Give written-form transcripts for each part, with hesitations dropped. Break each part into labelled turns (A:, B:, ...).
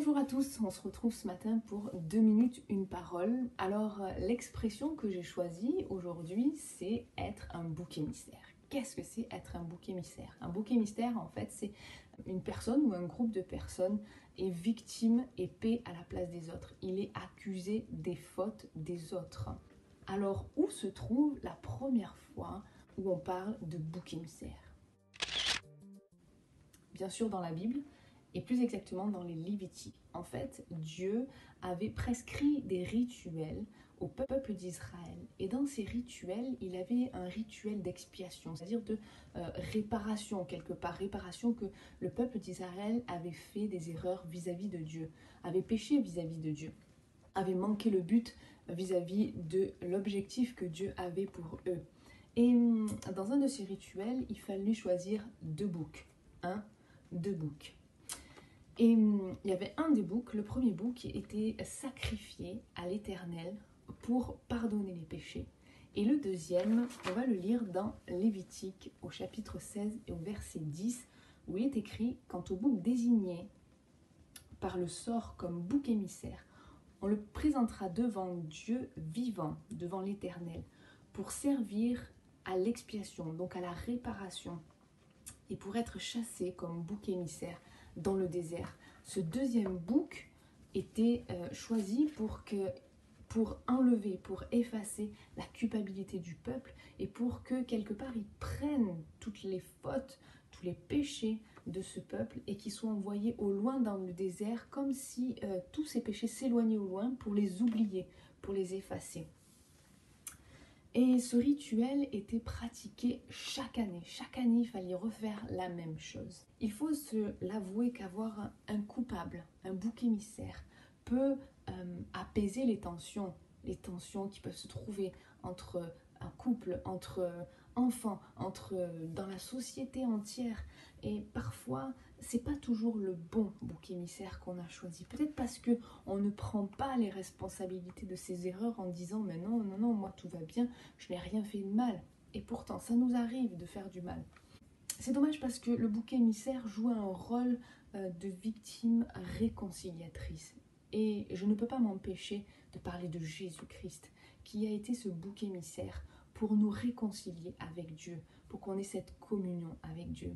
A: Bonjour à tous, on se retrouve ce matin pour 2 minutes, une parole. Alors, l'expression que j'ai choisie aujourd'hui, c'est être un bouc émissaire. Qu'est-ce que c'est être un bouc émissaire? Un bouc émissaire, en fait, c'est une personne ou un groupe de personnes est victime et paie à la place des autres. Il est accusé des fautes des autres. Alors, où se trouve la première fois où on parle de bouc émissaire? Bien sûr dans la Bible, et plus exactement dans les Lévitiques. En fait, Dieu avait prescrit des rituels au peuple d'Israël. Et dans ces rituels, il avait un rituel d'expiation, c'est-à-dire de réparation, quelque part, réparation que le peuple d'Israël avait fait des erreurs vis-à-vis de Dieu, avait péché vis-à-vis de Dieu, avait manqué le but vis-à-vis de l'objectif que Dieu avait pour eux. Et dans un de ces rituels, il fallait choisir 2 boucs. 2 boucs. Et il y avait un des boucs, le premier bouc, qui était sacrifié à l'Éternel pour pardonner les péchés. Et le deuxième, on va le lire dans Lévitique au chapitre 16 et au verset 10, où il est écrit « Quant au bouc désigné par le sort comme bouc émissaire, on le présentera devant Dieu vivant, devant l'Éternel, pour servir à l'expiation, donc à la réparation, et pour être chassé comme bouc émissaire dans le désert. » Ce deuxième bouc était choisi pour enlever, pour effacer la culpabilité du peuple et pour que quelque part ils prennent toutes les fautes, tous les péchés de ce peuple et qu'ils soient envoyés au loin dans le désert comme si tous ces péchés s'éloignaient au loin pour les oublier, pour les effacer. Et ce rituel était pratiqué chaque année. Chaque année, il fallait refaire la même chose. Il faut se l'avouer qu'avoir un coupable, un bouc émissaire, peut apaiser les tensions qui peuvent se trouver entre un couple, entre enfants, dans la société entière. Et parfois, c'est pas toujours le bon bouc émissaire qu'on a choisi. Peut-être parce que on ne prend pas les responsabilités de ses erreurs en disant mais non, moi tout va bien, je n'ai rien fait de mal. Et pourtant, ça nous arrive de faire du mal. C'est dommage parce que le bouc émissaire joue un rôle de victime réconciliatrice. Et je ne peux pas m'empêcher de parler de Jésus-Christ, qui a été ce bouc émissaire pour nous réconcilier avec Dieu, pour qu'on ait cette communion avec Dieu.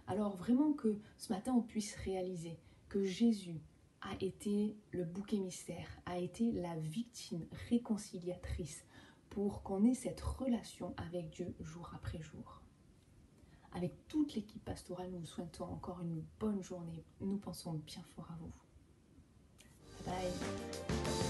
A: Alors vraiment que ce matin on puisse réaliser que Jésus a été le bouc émissaire, a été la victime réconciliatrice pour qu'on ait cette relation avec Dieu jour après jour. Avec toute l'équipe pastorale, nous vous souhaitons encore une bonne journée. Nous pensons bien fort à vous. Bye bye.